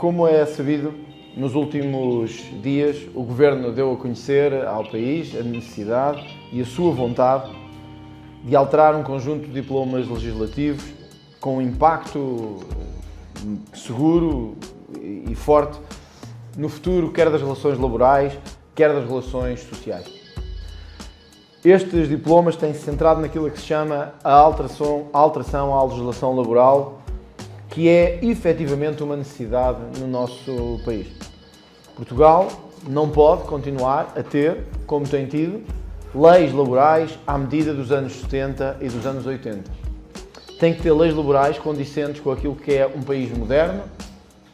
Como é sabido, nos últimos dias o Governo deu a conhecer ao país a necessidade e a sua vontade de alterar um conjunto de diplomas legislativos com um impacto seguro e forte no futuro, quer das relações laborais, quer das relações sociais. Estes diplomas têm-se centrado naquilo que se chama a alteração à legislação laboral, que é efetivamente uma necessidade no nosso país. Portugal não pode continuar a ter, como tem tido, leis laborais à medida dos anos 70 e dos anos 80. Tem que ter leis laborais condicentes com aquilo que é um país moderno,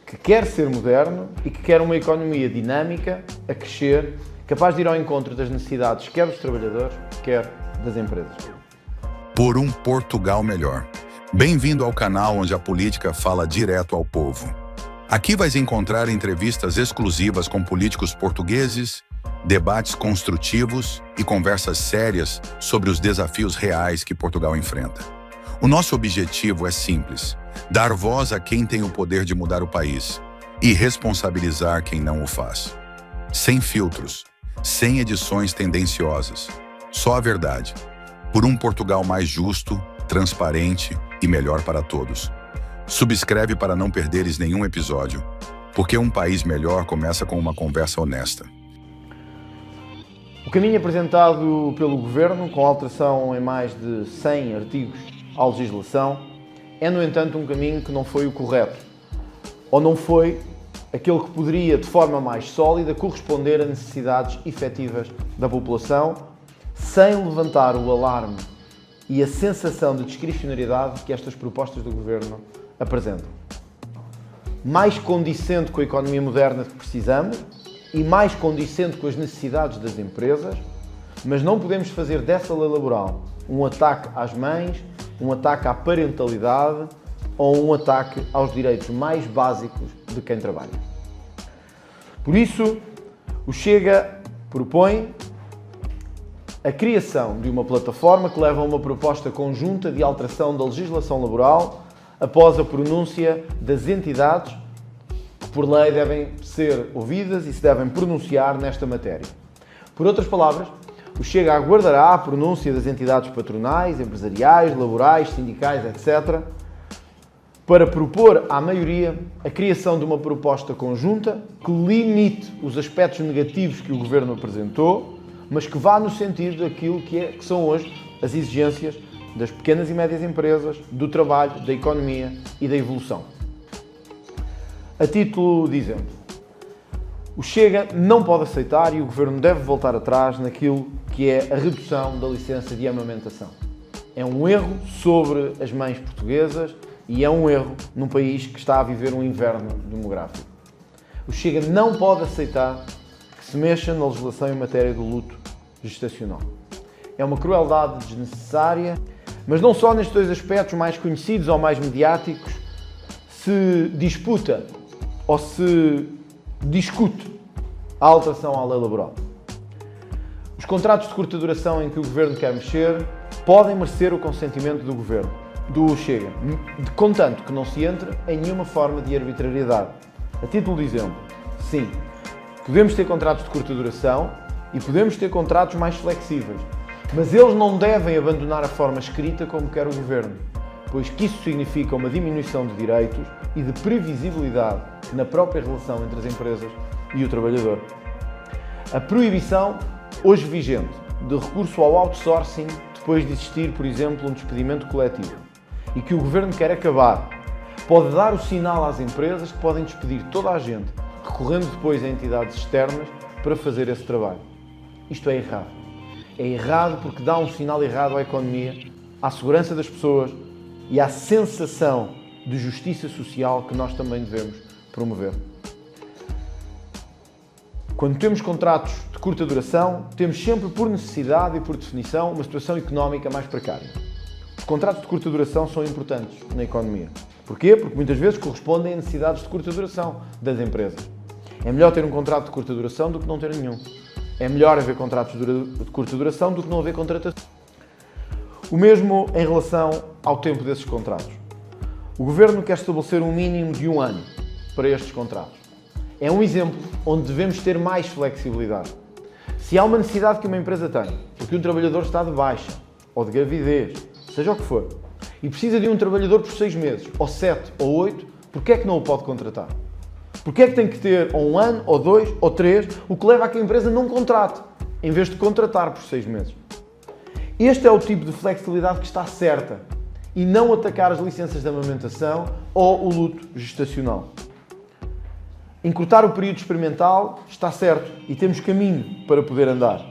que quer ser moderno e que quer uma economia dinâmica, a crescer, capaz de ir ao encontro das necessidades quer dos trabalhadores, quer das empresas. Por um Portugal melhor. Bem-vindo ao canal onde a política fala direto ao povo. Aqui vais encontrar entrevistas exclusivas com políticos portugueses, debates construtivos e conversas sérias sobre os desafios reais que Portugal enfrenta. O nosso objetivo é simples: dar voz a quem tem o poder de mudar o país e responsabilizar quem não o faz. Sem filtros, sem edições tendenciosas, só a verdade. Por um Portugal mais justo, transparente e melhor para todos. Subscreve para não perderes nenhum episódio, porque um país melhor começa com uma conversa honesta. O caminho apresentado pelo Governo, com alteração em mais de 100 artigos à legislação, é, no entanto, um caminho que não foi o correto, ou não foi aquele que poderia, de forma mais sólida, corresponder a necessidades efetivas da população, sem levantar o alarme e a sensação de discricionariedade que estas propostas do Governo apresentam. Mais condicente com a economia moderna que precisamos e mais condicente com as necessidades das empresas, mas não podemos fazer dessa lei laboral um ataque às mães, um ataque à parentalidade ou um ataque aos direitos mais básicos de quem trabalha. Por isso, o Chega propõe a criação de uma plataforma que leva a uma proposta conjunta de alteração da legislação laboral após a pronúncia das entidades que, por lei, devem ser ouvidas e se devem pronunciar nesta matéria. Por outras palavras, o Chega aguardará a pronúncia das entidades patronais, empresariais, laborais, sindicais, etc., para propor à maioria a criação de uma proposta conjunta que limite os aspectos negativos que o Governo apresentou, mas que vá no sentido daquilo que são hoje as exigências das pequenas e médias empresas, do trabalho, da economia e da evolução. A título de exemplo, o Chega não pode aceitar e o Governo deve voltar atrás naquilo que é a redução da licença de amamentação. É um erro sobre as mães portuguesas e é um erro num país que está a viver um inverno demográfico. O Chega não pode aceitar que se mexa na legislação em matéria do luto gestacional. É uma crueldade desnecessária, mas não só nestes dois aspectos mais conhecidos ou mais mediáticos se disputa ou se discute a alteração à lei laboral. Os contratos de curta duração em que o Governo quer mexer podem merecer o consentimento do Governo, do Chega, contanto que não se entre em nenhuma forma de arbitrariedade. A título de exemplo, sim, podemos ter contratos de curta duração e podemos ter contratos mais flexíveis, mas eles não devem abandonar a forma escrita como quer o Governo, pois que isso significa uma diminuição de direitos e de previsibilidade na própria relação entre as empresas e o trabalhador. A proibição, hoje vigente, de recurso ao outsourcing depois de existir, por exemplo, um despedimento coletivo, e que o Governo quer acabar, pode dar o sinal às empresas que podem despedir toda a gente, recorrendo depois a entidades externas para fazer esse trabalho. Isto é errado. É errado porque dá um sinal errado à economia, à segurança das pessoas e à sensação de justiça social que nós também devemos promover. Quando temos contratos de curta duração, temos sempre por necessidade e por definição uma situação económica mais precária. Os contratos de curta duração são importantes na economia. Porquê? Porque muitas vezes correspondem a necessidades de curta duração das empresas. É melhor ter um contrato de curta duração do que não ter nenhum. É melhor haver contratos de curta duração do que não haver contratação. O mesmo em relação ao tempo desses contratos. O Governo quer estabelecer um mínimo de 1 ano para estes contratos. É um exemplo onde devemos ter mais flexibilidade. Se há uma necessidade que uma empresa tem, porque um trabalhador está de baixa, ou de gravidez, seja o que for, e precisa de um trabalhador por 6 meses, ou 7, ou 8, porquê é que não o pode contratar? Porquê é que tem que ter ou 1 ano, ou 2, ou 3, o que leva a que a empresa não contrate, em vez de contratar por 6 meses? Este é o tipo de flexibilidade que está certa, e não atacar as licenças de amamentação ou o luto gestacional. Encurtar o período experimental está certo e temos caminho para poder andar.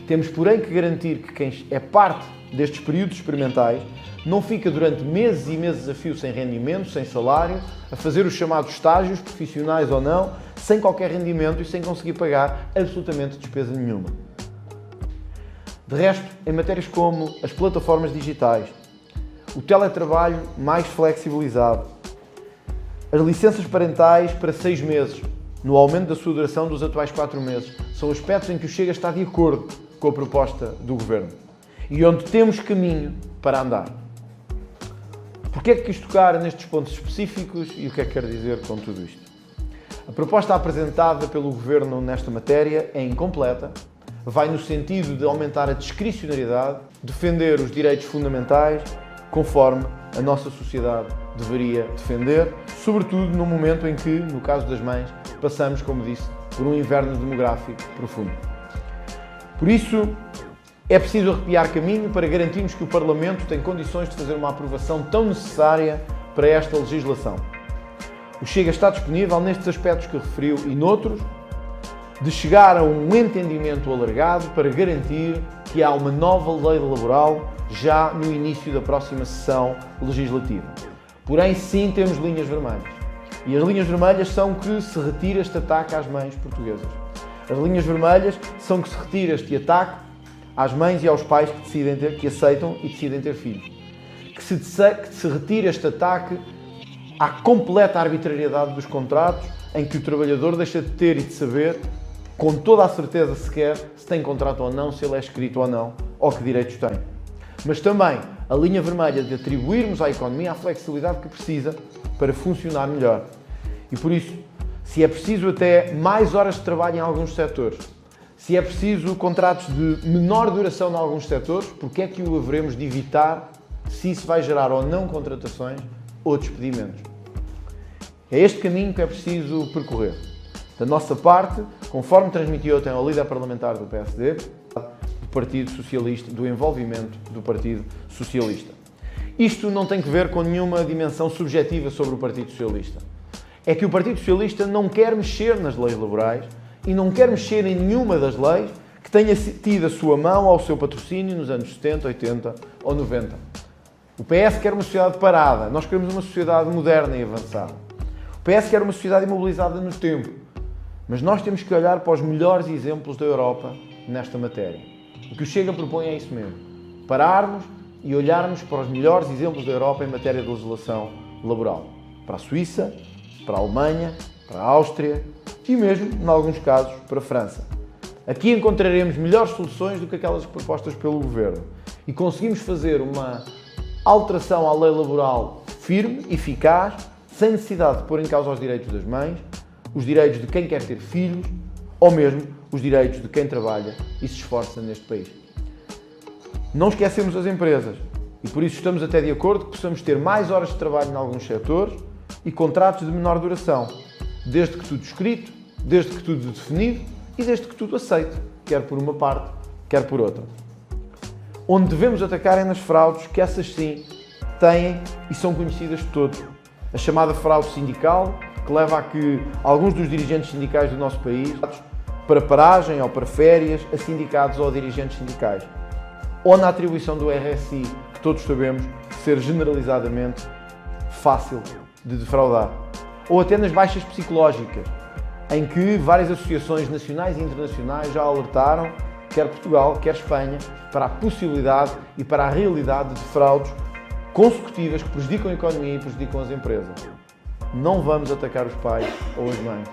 Temos, porém, que garantir que quem é parte destes períodos experimentais não fica durante meses e meses a fio sem rendimento, sem salário, a fazer os chamados estágios, profissionais ou não, sem qualquer rendimento e sem conseguir pagar absolutamente despesa nenhuma. De resto, em matérias como as plataformas digitais, o teletrabalho mais flexibilizado, as licenças parentais para 6 meses, no aumento da sua duração dos atuais 4 meses, são aspectos em que o Chega está de acordo com a proposta do Governo e onde temos caminho para andar. Porquê é que quis tocar nestes pontos específicos e o que é que quero dizer com tudo isto? A proposta apresentada pelo Governo nesta matéria é incompleta, vai no sentido de aumentar a discricionariedade, defender os direitos fundamentais, conforme a nossa sociedade deveria defender, sobretudo no momento em que, no caso das mães, passamos, como disse, por um inverno demográfico profundo. Por isso, é preciso arrepiar caminho para garantirmos que o Parlamento tem condições de fazer uma aprovação tão necessária para esta legislação. O Chega está disponível nestes aspectos que referiu e noutros, de chegar a um entendimento alargado para garantir que há uma nova lei laboral já no início da próxima sessão legislativa. Porém, sim, temos linhas vermelhas. E as linhas vermelhas são que se retire este ataque às mães portuguesas. As linhas vermelhas são que se retire este ataque às mães e aos pais que aceitam e decidem ter filhos. Que se retire este ataque à completa arbitrariedade dos contratos, em que o trabalhador deixa de ter e de saber, com toda a certeza sequer, se tem contrato ou não, se ele é escrito ou não, ou que direitos tem. Mas também a linha vermelha de atribuirmos à economia a flexibilidade que precisa para funcionar melhor. E por isso, se é preciso até mais horas de trabalho em alguns setores, se é preciso contratos de menor duração em alguns setores, porque é que o haveremos de evitar se isso vai gerar ou não contratações ou despedimentos? É este caminho que é preciso percorrer. Da nossa parte, conforme transmitiu ontem ao líder parlamentar do PSD, do Partido Socialista, do envolvimento do Partido Socialista. Isto não tem que ver com nenhuma dimensão subjetiva sobre o Partido Socialista. É que o Partido Socialista não quer mexer nas leis laborais e não quer mexer em nenhuma das leis que tenha tido a sua mão ao seu patrocínio nos anos 70, 80 ou 90. O PS quer uma sociedade parada, nós queremos uma sociedade moderna e avançada. O PS quer uma sociedade imobilizada no tempo, mas nós temos que olhar para os melhores exemplos da Europa nesta matéria. O que o Chega propõe é isso mesmo, pararmos e olharmos para os melhores exemplos da Europa em matéria de legislação laboral. Para a Suíça, para a Alemanha, para a Áustria e mesmo, em alguns casos, para a França. Aqui encontraremos melhores soluções do que aquelas propostas pelo Governo e conseguimos fazer uma alteração à lei laboral firme, eficaz, sem necessidade de pôr em causa os direitos das mães, os direitos de quem quer ter filhos ou mesmo os direitos de quem trabalha e se esforça neste país. Não esquecemos as empresas e por isso estamos até de acordo que possamos ter mais horas de trabalho em alguns setores e contratos de menor duração, desde que tudo escrito, desde que tudo definido e desde que tudo aceito, quer por uma parte, quer por outra. Onde devemos atacar é nas fraudes, que essas sim têm e são conhecidas de todos. A chamada fraude sindical, que leva a que alguns dos dirigentes sindicais do nosso país para paragem ou para férias a sindicatos ou a dirigentes sindicais. Ou na atribuição do RSI, que todos sabemos ser generalizadamente fácil de defraudar. Ou até nas baixas psicológicas, em que várias associações nacionais e internacionais já alertaram, quer Portugal, quer Espanha, para a possibilidade e para a realidade de fraudes consecutivas que prejudicam a economia e prejudicam as empresas. Não vamos atacar os pais ou as mães.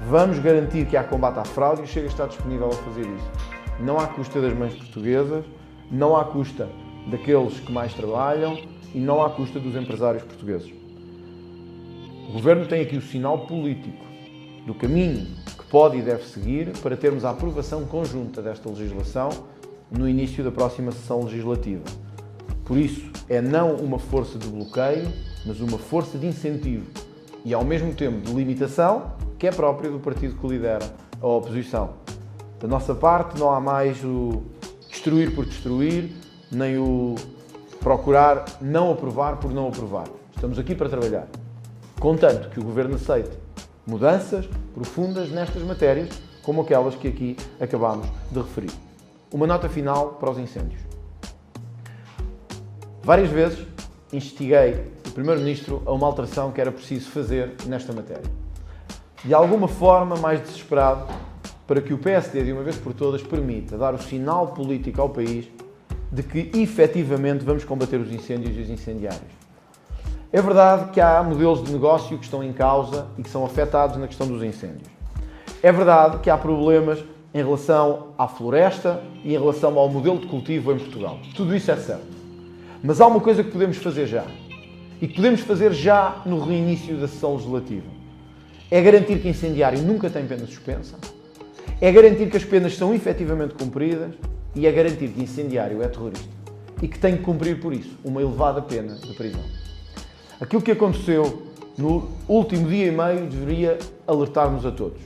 Vamos garantir que há combate à fraude e o Chega está disponível a fazer isso. Não à custa das mães portuguesas, não à custa daqueles que mais trabalham e não à custa dos empresários portugueses. O Governo tem aqui o sinal político do caminho que pode e deve seguir para termos a aprovação conjunta desta legislação no início da próxima sessão legislativa. Por isso, é não uma força de bloqueio, mas uma força de incentivo e, ao mesmo tempo, de limitação, que é própria do partido que lidera a oposição. Da nossa parte, não há mais o destruir por destruir, nem o procurar não aprovar por não aprovar. Estamos aqui para trabalhar, contanto que o Governo aceite mudanças profundas nestas matérias, como aquelas que aqui acabámos de referir. Uma nota final para os incêndios. Várias vezes instiguei o Primeiro-Ministro a uma alteração que era preciso fazer nesta matéria. De alguma forma, mais desesperado, para que o PSD, de uma vez por todas, permita dar o sinal político ao país de que, efetivamente, vamos combater os incêndios e os incendiários. É verdade que há modelos de negócio que estão em causa e que são afetados na questão dos incêndios. É verdade que há problemas em relação à floresta e em relação ao modelo de cultivo em Portugal. Tudo isso é certo. Mas há uma coisa que podemos fazer já, e que podemos fazer já no reinício da sessão legislativa. É garantir que incendiário nunca tem pena suspensa, é garantir que as penas são efetivamente cumpridas e é garantir que incendiário é terrorista e que tem que cumprir por isso uma elevada pena de prisão. Aquilo que aconteceu no último dia e meio deveria alertar-nos a todos.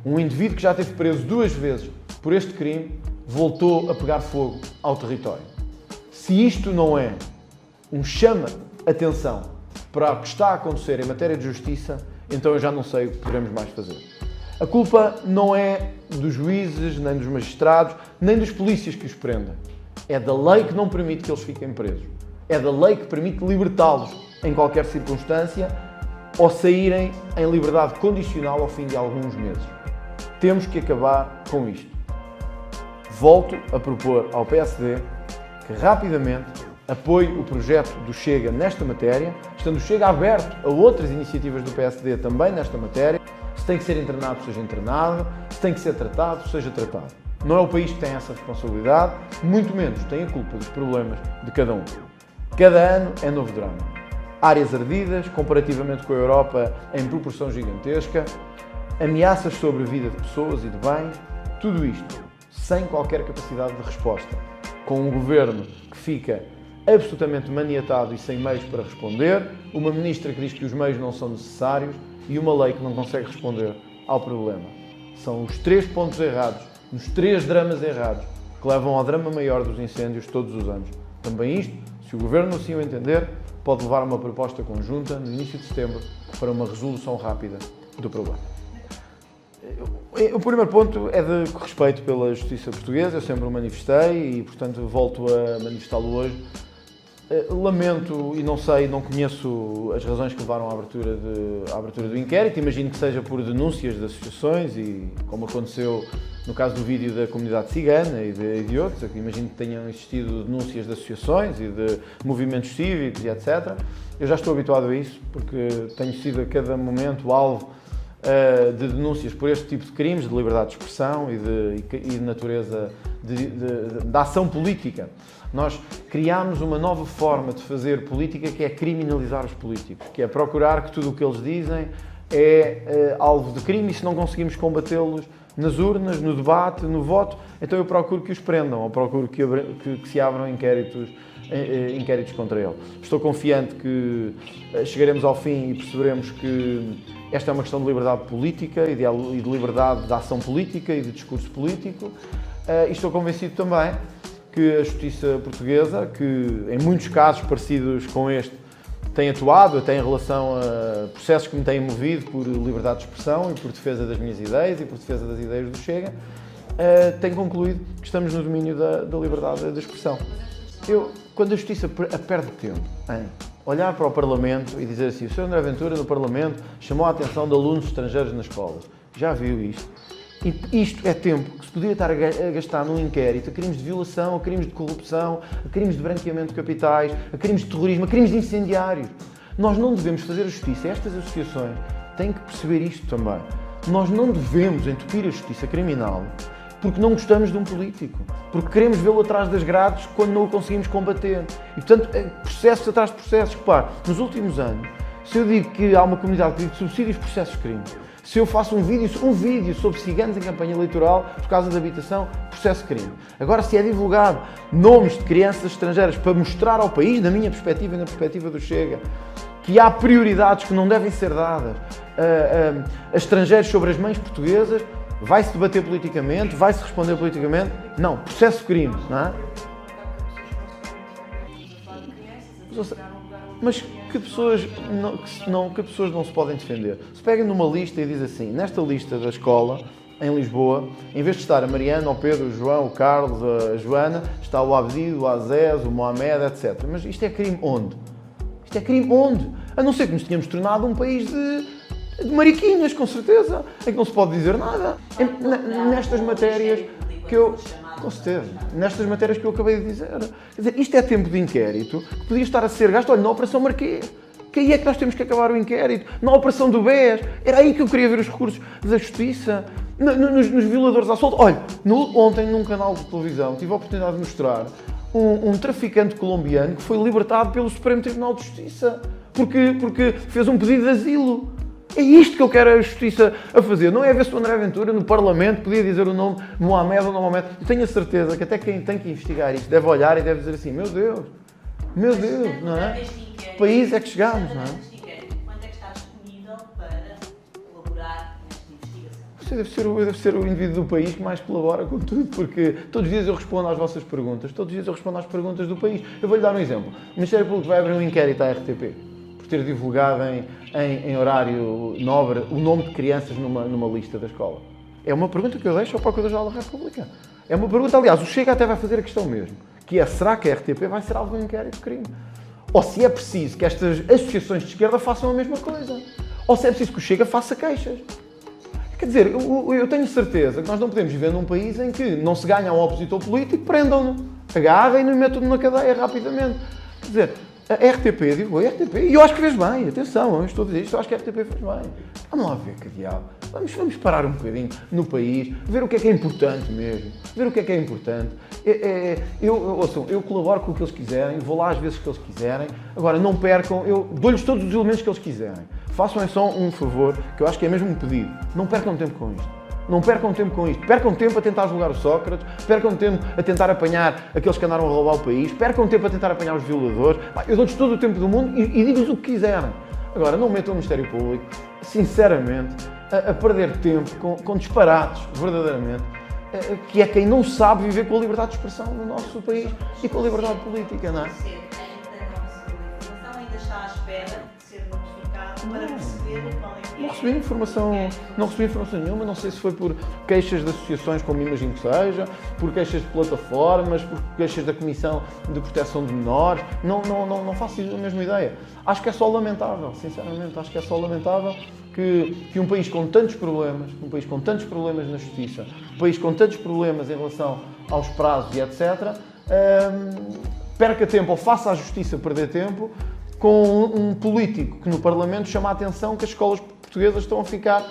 Um indivíduo que já esteve preso 2 vezes por este crime voltou a pegar fogo ao território. Se isto não é um chama-atenção para o que está a acontecer em matéria de justiça, então eu já não sei o que poderemos mais fazer. A culpa não é dos juízes, nem dos magistrados, nem dos polícias que os prendem. É da lei que não permite que eles fiquem presos. É da lei que permite libertá-los em qualquer circunstância ou saírem em liberdade condicional ao fim de alguns meses. Temos que acabar com isto. Volto a propor ao PSD que rapidamente apoie o projeto do Chega nesta matéria, estando o Chega aberto a outras iniciativas do PSD também nesta matéria. Se tem que ser internado, seja internado. Se tem que ser tratado, seja tratado. Não é o país que tem essa responsabilidade, muito menos tem a culpa dos problemas de cada um. Cada ano é novo drama. Áreas ardidas, comparativamente com a Europa, em proporção gigantesca, ameaças sobre a vida de pessoas e de bens, tudo isto sem qualquer capacidade de resposta, com um governo que fica absolutamente maniatado e sem meios para responder, uma ministra que diz que os meios não são necessários e uma lei que não consegue responder ao problema. São os 3 pontos errados, os 3 dramas errados, que levam ao drama maior dos incêndios todos os anos. Também isto, se o Governo assim o entender, pode levar a uma proposta conjunta no início de setembro para uma resolução rápida do problema. O primeiro ponto é de respeito pela justiça portuguesa, eu sempre o manifestei e, portanto, volto a manifestá-lo hoje. Lamento e não sei, não conheço as razões que levaram à abertura do inquérito. Imagino que seja por denúncias de associações e, como aconteceu no caso do vídeo da comunidade cigana e de outros, imagino que tenham existido denúncias de associações e de movimentos cívicos e etc. Eu já estou habituado a isso, porque tenho sido a cada momento alvo de denúncias por este tipo de crimes de liberdade de expressão e de natureza da ação política. Nós criámos uma nova forma de fazer política que é criminalizar os políticos, que é procurar que tudo o que eles dizem é alvo de crime e se não conseguimos combatê-los nas urnas, no debate, no voto, então eu procuro que os prendam ou procuro que se abram inquéritos contra ele. Estou confiante que chegaremos ao fim e perceberemos que esta é uma questão de liberdade política e de liberdade de ação política e de discurso político. E estou convencido também que a justiça portuguesa, que em muitos casos parecidos com este, tem atuado até em relação a processos que me têm movido por liberdade de expressão e por defesa das minhas ideias e por defesa das ideias do Chega, tem concluído que estamos no domínio da liberdade de expressão. Quando a justiça perde tempo em olhar para o Parlamento e dizer assim, o Sr. André Ventura no Parlamento chamou a atenção de alunos estrangeiros nas escolas, já viu isto? E isto é tempo que se podia estar a gastar num inquérito a crimes de violação, a crimes de corrupção, a crimes de branqueamento de capitais, a crimes de terrorismo, a crimes de incendiários. Nós não devemos fazer a justiça. Estas associações têm que perceber isto também. Nós não devemos entupir a justiça criminal porque não gostamos de um político, porque queremos vê-lo atrás das grades quando não o conseguimos combater. E, portanto, processos atrás de processos. Repare, nos últimos anos, Se eu digo que há uma comunidade que pede subsídios, processos crime. Se eu faço um vídeo sobre ciganos em campanha eleitoral por causa da habitação, processo crime. Agora, se é divulgado nomes de crianças estrangeiras para mostrar ao país, na minha perspectiva e na perspectiva do Chega, que há prioridades que não devem ser dadas a estrangeiros sobre as mães portuguesas, vai-se debater politicamente, vai-se responder politicamente? Não, processo crime, não é? Mas que pessoas não se podem defender? Se peguem numa lista e diz assim, nesta lista da escola, em Lisboa, em vez de estar a Mariana, o Pedro, o João, o Carlos, a Joana, está o Abdido, o Azés, o Mohamed, etc. Mas isto é crime onde? Isto é crime onde? A não ser que nos tenhamos tornado um país de mariquinhas, com certeza, em que não se pode dizer nada. Nestas matérias que eu... Com certeza. Nestas matérias que eu acabei de dizer. Quer dizer, isto é tempo de inquérito que podia estar a ser gasto, olha, na Operação Marquês. Que aí é que nós temos que acabar o inquérito. Na Operação do BES. Era aí que eu queria ver os recursos da Justiça. Nos violadores à solta. Olha, ontem num canal de televisão tive a oportunidade de mostrar um traficante colombiano que foi libertado pelo Supremo Tribunal de Justiça. Porque fez um pedido de asilo. É isto que eu quero a Justiça a fazer. Não é ver se o André Ventura no Parlamento podia dizer o nome Mohamed ou não Mohamed. Eu tenho a certeza que até quem tem que investigar isto deve olhar e deve dizer assim, meu Deus, não é? Que país é que chegámos, não é? Quando é que está disponível para colaborar nesta investigação? Você deve ser o indivíduo do país que mais colabora com tudo, porque todos os dias eu respondo às vossas perguntas, todos os dias eu respondo às perguntas do país. Eu vou-lhe dar um exemplo. O Ministério Público vai abrir um inquérito à RTP. Ter divulgado em horário nobre o nome de crianças numa lista da escola. É uma pergunta que eu deixo ao Procurador-Geral da República. É uma pergunta, aliás, o Chega até vai fazer a questão mesmo, que é, será que a RTP vai ser alvo de um inquérito de crime? Ou se é preciso que estas associações de esquerda façam a mesma coisa. Ou se é preciso que o Chega faça queixas. Quer dizer, eu tenho certeza que nós não podemos viver num país em que não se ganha um opositor político, prendam-no, agarrem-no e metam-no na cadeia rapidamente. Quer dizer, a RTP, digo, a RTP, e eu acho que fez bem, atenção, eu estou a dizer isto, eu acho que a RTP fez bem. Vamos lá ver, que diabo. Vamos parar um bocadinho no país, ver o que é importante mesmo, ver o que é importante. Eu colaboro com o que eles quiserem, vou lá às vezes que eles quiserem, agora não percam, eu dou-lhes todos os elementos que eles quiserem. Façam só um favor, que eu acho que é mesmo um pedido, não percam tempo com isto. Não percam tempo com isto. Percam tempo a tentar julgar o Sócrates, percam tempo a tentar apanhar aqueles que andaram a roubar o país, percam tempo a tentar apanhar os violadores. Eu dou-lhes todo o tempo do mundo e digo-lhes o que quiserem. Agora, não metam o Ministério Público, sinceramente, a perder tempo com disparates, verdadeiramente, que é quem não sabe viver com a liberdade de expressão no nosso país e com a liberdade política, não é? Ainda está à espera de ser notificado para perceber qual é que é. Não recebi informação nenhuma, não sei se foi por queixas de associações como imagino que seja, por queixas de plataformas, por queixas da Comissão de Proteção de Menores, não faço a mesma ideia. Acho que é só lamentável, sinceramente, acho que é só lamentável que um país com tantos problemas, na Justiça, um país com tantos problemas em relação aos prazos e etc., perca tempo ou faça a Justiça perder tempo com um político que no Parlamento chama a atenção que as escolas portuguesas estão a ficar,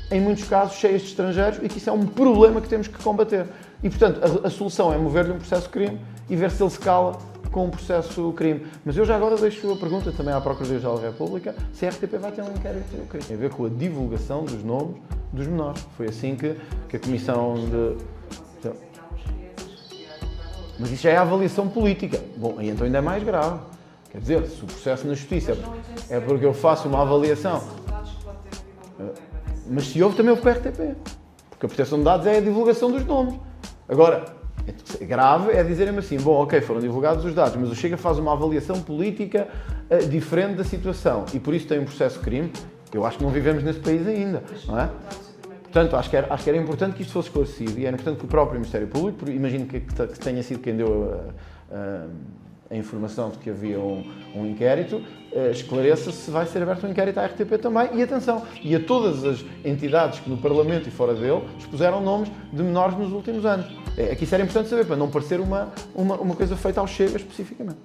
em muitos casos, cheias de estrangeiros e que isso é um problema que temos que combater. E, portanto, a solução é mover-lhe um processo de crime e ver se ele se cala com um processo de crime. Mas eu já agora deixo a pergunta também à Procuradoria-Geral da República se a RTP vai ter um inquérito de crime. Tem a ver com a divulgação dos nomes dos menores. Foi assim que a Comissão de... Mas isso já é a avaliação política. Bom, aí então ainda é mais grave. Quer dizer, se o processo na Justiça é porque eu faço uma avaliação. Mas se houve, também houve com a RTP. Porque a proteção de dados é a divulgação dos nomes. Agora, grave é dizerem-me assim, bom, ok, foram divulgados os dados, mas o Chega faz uma avaliação política diferente da situação e por isso tem um processo de crime. Eu acho que não vivemos nesse país ainda, não é? Portanto, acho que era importante que isto fosse esclarecido e era importante que o próprio Ministério Público, imagino que tenha sido quem deu a informação de que havia um inquérito, esclareça se vai ser aberto um inquérito à RTP também e atenção, e a todas as entidades que no Parlamento e fora dele expuseram nomes de menores nos últimos anos. É que isso era importante saber, para não parecer uma coisa feita ao Chega especificamente.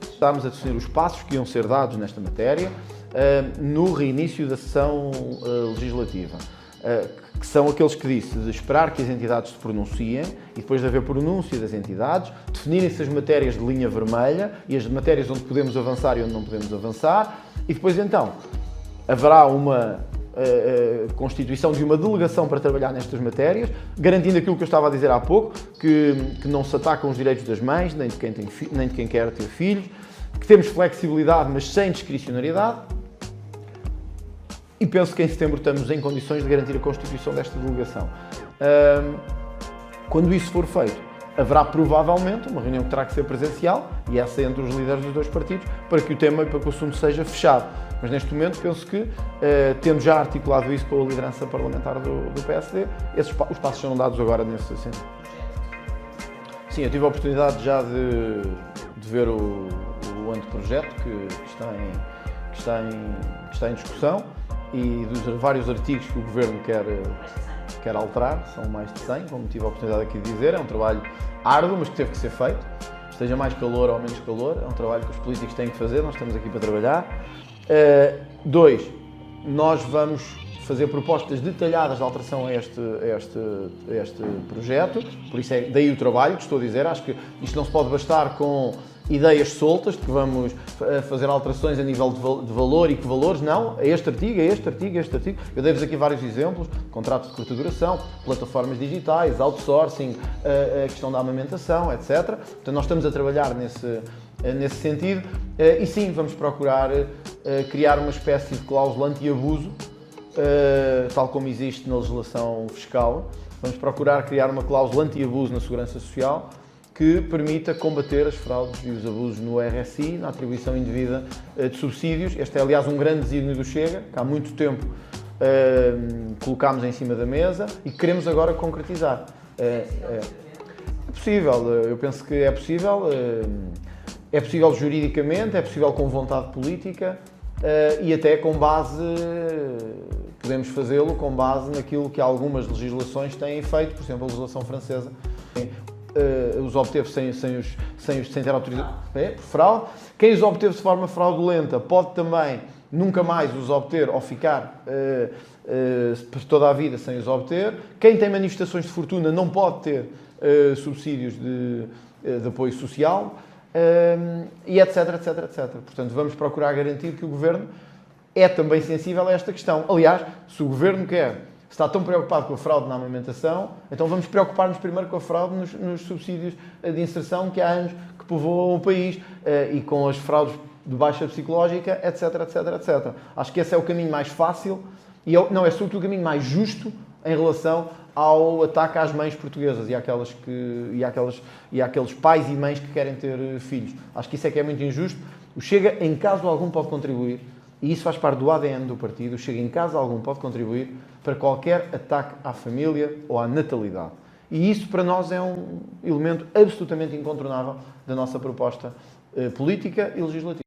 Estávamos a definir os passos que iam ser dados nesta matéria no reinício da sessão legislativa. Que são aqueles que disse de esperar que as entidades se pronunciem e depois de haver pronúncio das entidades, definirem-se as matérias de linha vermelha e as matérias onde podemos avançar e onde não podemos avançar E depois então haverá uma constituição de uma delegação para trabalhar nestas matérias, garantindo aquilo que eu estava a dizer há pouco, que não se atacam os direitos das mães, nem de quem tem nem de quem quer ter filhos, que temos flexibilidade, mas sem discricionariedade. E penso que em setembro estamos em condições de garantir a constituição desta delegação. Quando isso for feito, haverá provavelmente uma reunião que terá que ser presencial, e essa entre os líderes dos dois partidos, para que o tema e para que o assunto seja fechado. Mas neste momento penso que, tendo já articulado isso com a liderança parlamentar do PSD, os passos serão dados agora nesse sentido. Sim, eu tive a oportunidade já de ver o anteprojeto que está em discussão e dos vários artigos que o Governo quer alterar, são mais de 100, como tive a oportunidade aqui de dizer. É um trabalho árduo, mas que teve que ser feito, esteja mais calor ou menos calor, é um trabalho que os políticos têm que fazer, nós estamos aqui para trabalhar. 2, nós vamos fazer propostas detalhadas de alteração a este projeto, por isso é daí o trabalho que estou a dizer. Acho que isto não se pode bastar com ideias soltas, de que vamos fazer alterações a nível de valor e que valores, não, a este artigo, a este artigo, a este artigo. Eu dei-vos aqui vários exemplos, contratos de curta duração, plataformas digitais, outsourcing, a questão da amamentação, etc. Portanto, nós estamos a trabalhar nesse sentido e sim, vamos procurar criar uma espécie de cláusula anti-abuso, tal como existe na legislação fiscal. Vamos procurar criar uma cláusula anti-abuso na Segurança Social que permita combater as fraudes e os abusos no RSI, na atribuição indevida de subsídios. Este é, aliás, um grande desígnio do Chega, que há muito tempo colocámos em cima da mesa e que queremos agora concretizar. É possível, eu penso que é possível juridicamente, é possível com vontade política e até com base, podemos fazê-lo com base naquilo que algumas legislações têm feito, por exemplo, a legislação francesa os obteve sem ter autorização, por fraude. Quem os obteve de forma fraudulenta pode também nunca mais os obter ou ficar por toda a vida sem os obter. Quem tem manifestações de fortuna não pode ter subsídios de apoio social, e etc, etc, etc. Portanto, vamos procurar garantir que o Governo é também sensível a esta questão. Aliás, se o Governo está tão preocupado com a fraude na amamentação, então vamos preocupar-nos primeiro com a fraude nos subsídios de inserção que há anos que povoam o país e com as fraudes de baixa psicológica, etc, etc, etc. Acho que esse é o caminho mais fácil e não é sobretudo o caminho mais justo em relação ao ataque às mães portuguesas e àqueles pais e mães que querem ter filhos. Acho que isso é que é muito injusto. O Chega, em caso algum, pode contribuir, e isso faz parte do ADN do partido, o Chega, em caso algum, pode contribuir para qualquer ataque à família ou à natalidade. E isso, para nós, é um elemento absolutamente incontornável da nossa proposta política e legislativa.